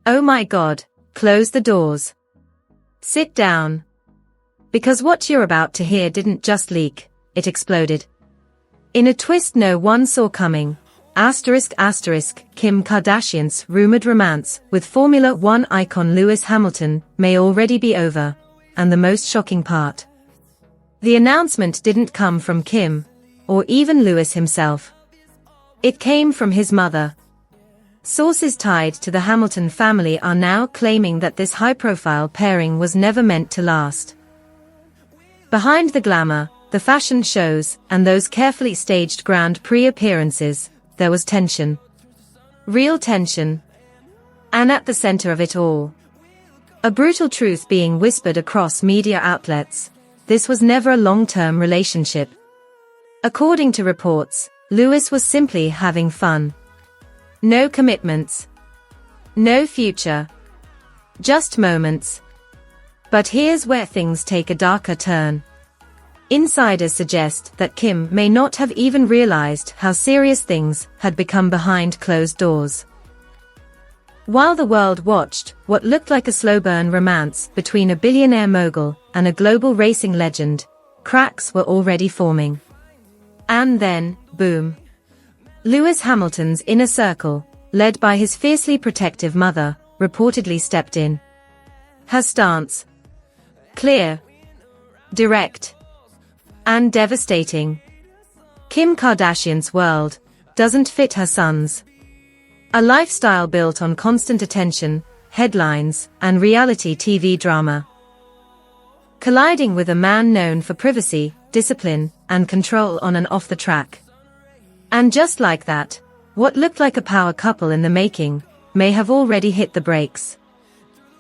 Oh my God, close the doors. Sit down. Because what you're about to hear didn't just leak, it exploded. In a twist no one saw coming, Kim Kardashian's rumored romance with Formula One icon Lewis Hamilton may already be over, and the most shocking part. The announcement didn't come from Kim, or even Lewis himself. It came from his mother. Sources tied to the Hamilton family are now claiming that this high-profile pairing was never meant to last. Behind the glamour, the fashion shows, and those carefully staged Grand Prix appearances, there was tension. Real tension. And at the center of it all, a brutal truth being whispered across media outlets: this was never a long-term relationship. According to reports, Lewis was simply having fun. No commitments. No future. Just moments. But here's where things take a darker turn. Insiders suggest that Kim may not have even realized how serious things had become behind closed doors. While the world watched what looked like a slow-burn romance between a billionaire mogul and a global racing legend, cracks were already forming. And then, boom. Lewis Hamilton's inner circle, led by his fiercely protective mother, reportedly stepped in. Her stance: clear, direct, and devastating. Kim Kardashian's world doesn't fit her son's. A lifestyle built on constant attention, headlines, and reality TV drama. Colliding with a man known for privacy, discipline, and control on and off the track. And just like that, what looked like a power couple in the making may have already hit the brakes.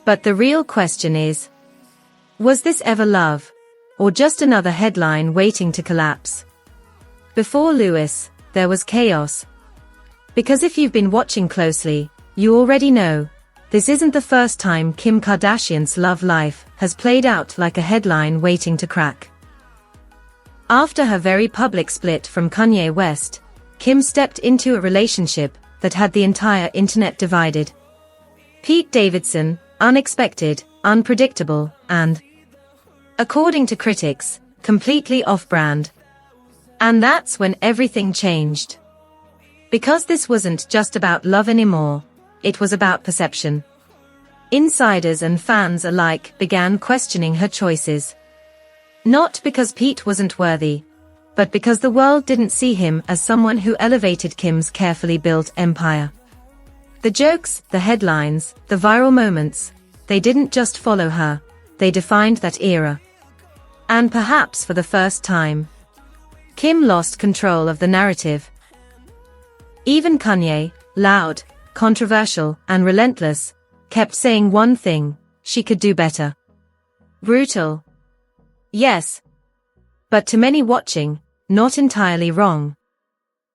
But the real question is, was this ever love, or just another headline waiting to collapse? Before Lewis, there was chaos. Because if you've been watching closely, you already know, this isn't the first time Kim Kardashian's love life has played out like a headline waiting to crack. After her very public split from Kanye West, Kim stepped into a relationship that had the entire internet divided. Pete Davidson, unexpected, unpredictable, and, according to critics, completely off-brand. And that's when everything changed. Because this wasn't just about love anymore, it was about perception. Insiders and fans alike began questioning her choices. Not because Pete wasn't worthy, but because the world didn't see him as someone who elevated Kim's carefully built empire. The jokes, the headlines, the viral moments, they didn't just follow her, they defined that era. And perhaps for the first time, Kim lost control of the narrative. Even Kanye, loud, controversial, and relentless, kept saying one thing: she could do better. Brutal. Yes. But to many watching, not entirely wrong.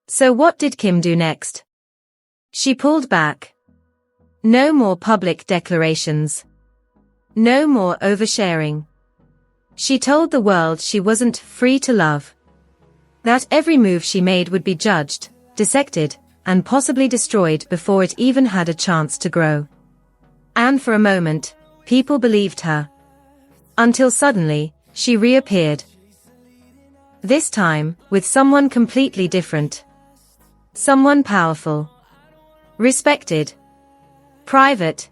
So what did Kim do next? She pulled back. No more public declarations. No more oversharing. She told the world she wasn't free to love. That every move she made would be judged, dissected, and possibly destroyed before it even had a chance to grow. And for a moment, people believed her. Until suddenly, she reappeared. This time, with someone completely different. Someone powerful. Respected. Private.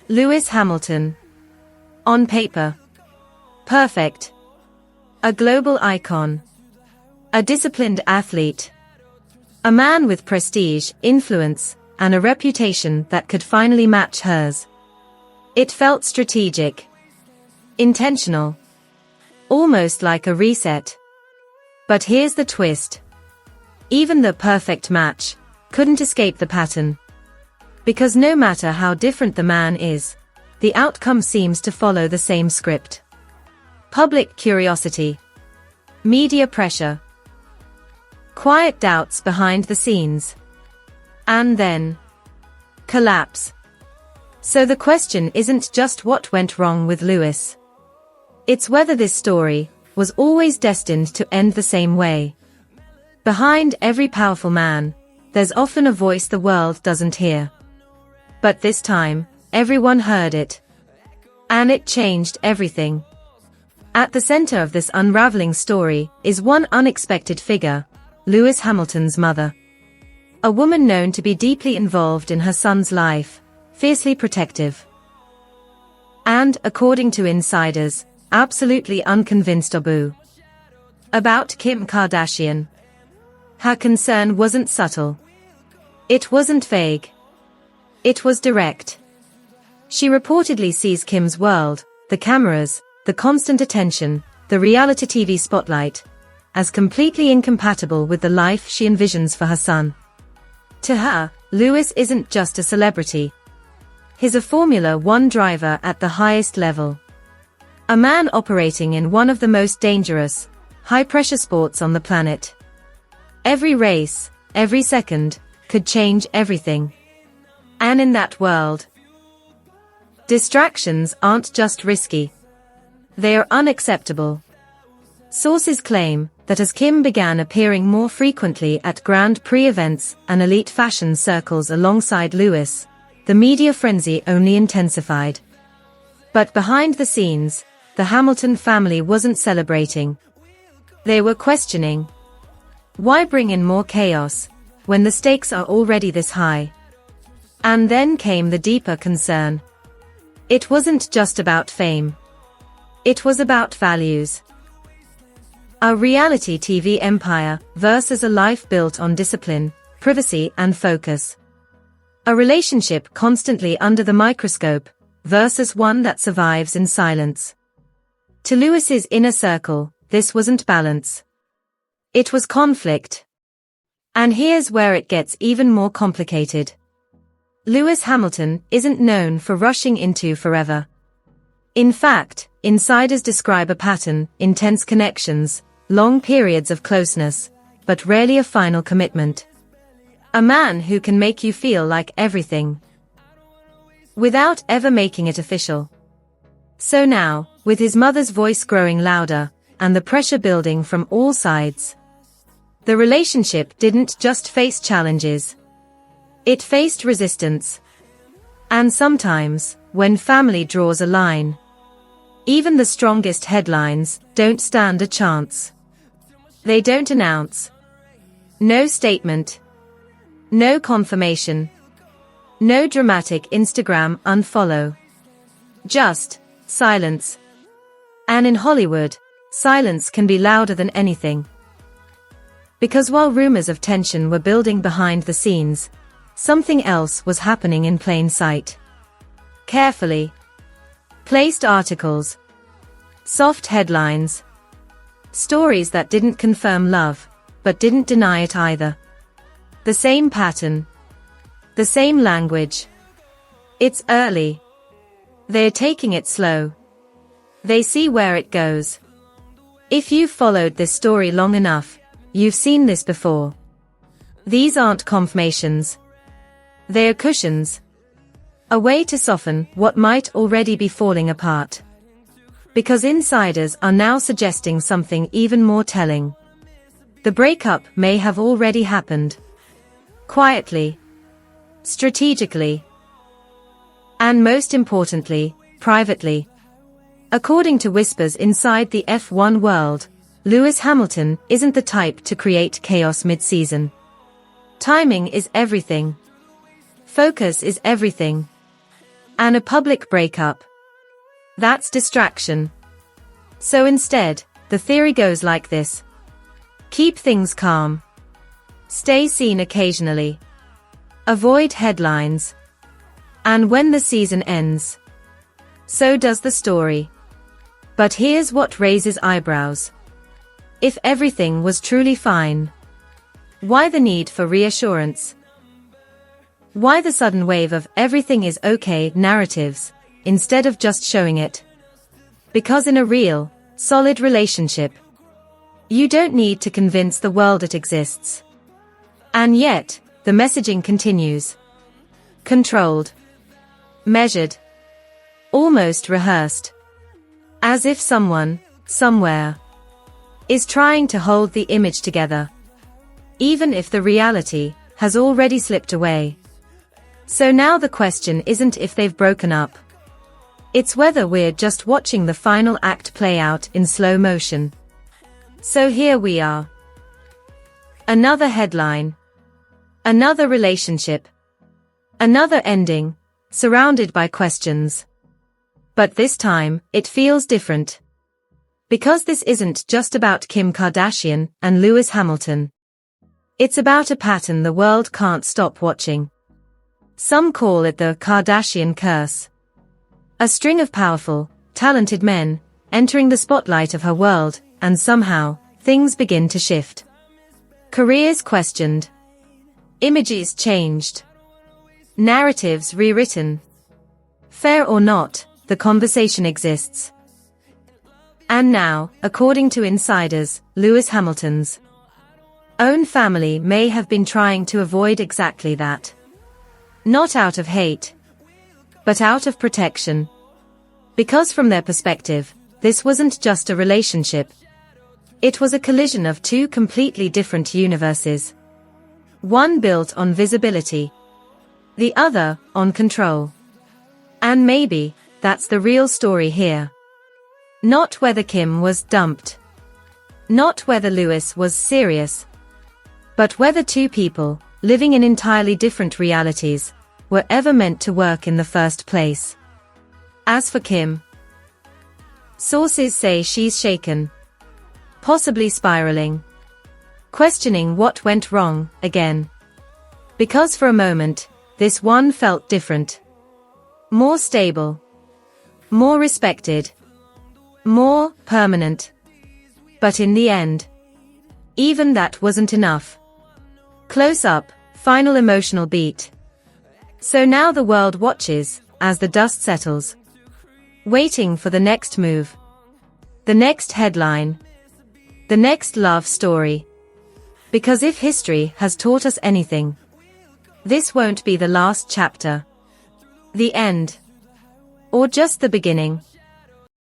Lewis Hamilton. On paper. Perfect. A global icon. A disciplined athlete. A man with prestige, influence, and a reputation that could finally match hers. It felt strategic. Intentional. Almost like a reset. But here's the twist. Even the perfect match couldn't escape the pattern. Because no matter how different the man is, the outcome seems to follow the same script. Public curiosity. Media pressure. Quiet doubts behind the scenes. And then, collapse. So the question isn't just what went wrong with Lewis. It's whether this story was always destined to end the same way. Behind every powerful man, there's often a voice the world doesn't hear. But this time, everyone heard it. And it changed everything. At the center of this unraveling story is one unexpected figure, Lewis Hamilton's mother. A woman known to be deeply involved in her son's life, fiercely protective. And, according to insiders, absolutely unconvinced about Kim Kardashian. Her concern wasn't subtle. It wasn't vague. It was direct. She reportedly sees Kim's world, the cameras, the constant attention, the reality TV spotlight, as completely incompatible with the life she envisions for her son. To her, Lewis isn't just a celebrity. He's a Formula One driver at the highest level. A man operating in one of the most dangerous, high-pressure sports on the planet. Every race, every second, could change everything. And in that world, distractions aren't just risky. They are unacceptable. Sources claim that as Kim began appearing more frequently at Grand Prix events and elite fashion circles alongside Lewis, the media frenzy only intensified. But behind the scenes, the Hamilton family wasn't celebrating. They were questioning. Why bring in more chaos, when the stakes are already this high? And then came the deeper concern. It wasn't just about fame. It was about values. A reality TV empire versus a life built on discipline, privacy and focus. A relationship constantly under the microscope versus one that survives in silence. To Lewis's inner circle, this wasn't balance. It was conflict. And here's where it gets even more complicated. Lewis Hamilton isn't known for rushing into forever. In fact, insiders describe a pattern: intense connections, long periods of closeness, but rarely a final commitment. A man who can make you feel like everything, without ever making it official. So now, with his mother's voice growing louder, and the pressure building from all sides, the relationship didn't just face challenges. It faced resistance. And sometimes, when family draws a line, even the strongest headlines don't stand a chance. They don't announce. No statement. No confirmation. No dramatic Instagram unfollow. Just silence. And in Hollywood, silence can be louder than anything. Because while rumors of tension were building behind the scenes, something else was happening in plain sight. Carefully placed articles, soft headlines, stories that didn't confirm love, but didn't deny it either. The same pattern. The same language. It's early. They're taking it slow. They see where it goes. If you've followed this story long enough, you've seen this before. These aren't confirmations. They're cushions. A way to soften what might already be falling apart. Because insiders are now suggesting something even more telling. The breakup may have already happened. Quietly. Strategically. And most importantly, privately. According to whispers inside the F1 world, Lewis Hamilton isn't the type to create chaos mid-season. Timing is everything. Focus is everything. And a public breakup, that's distraction. So instead, the theory goes like this. Keep things calm. Stay seen occasionally. Avoid headlines. And when the season ends, so does the story. But here's what raises eyebrows. If everything was truly fine, why the need for reassurance? Why the sudden wave of everything is okay narratives, instead of just showing it? Because in a real, solid relationship, you don't need to convince the world it exists. And yet, the messaging continues. Controlled. Measured. Almost rehearsed. As if someone, somewhere, is trying to hold the image together. Even if the reality has already slipped away. So now the question isn't if they've broken up. It's whether we're just watching the final act play out in slow motion. So here we are. Another headline. Another relationship. Another ending, surrounded by questions. But this time, it feels different. Because this isn't just about Kim Kardashian and Lewis Hamilton. It's about a pattern the world can't stop watching. Some call it the Kardashian curse. A string of powerful, talented men, entering the spotlight of her world, and somehow, things begin to shift. Careers questioned. Images changed. Narratives rewritten. Fair or not, the conversation exists. And now, according to insiders, Lewis Hamilton's own family may have been trying to avoid exactly that. Not out of hate, but out of protection. Because from their perspective, this wasn't just a relationship. It was a collision of two completely different universes. One built on visibility. The other, on control. And maybe, that's the real story here. Not whether Kim was dumped. Not whether Lewis was serious. But whether two people, living in entirely different realities, were ever meant to work in the first place. As for Kim, sources say she's shaken. Possibly spiraling. Questioning what went wrong, again. Because for a moment, this one felt different. More stable. More respected. More permanent. But in the end, even that wasn't enough. Close up, final emotional beat. So now the world watches, as the dust settles. Waiting for the next move. The next headline. The next love story. Because if history has taught us anything, this won't be the last chapter. The end. Or just the beginning.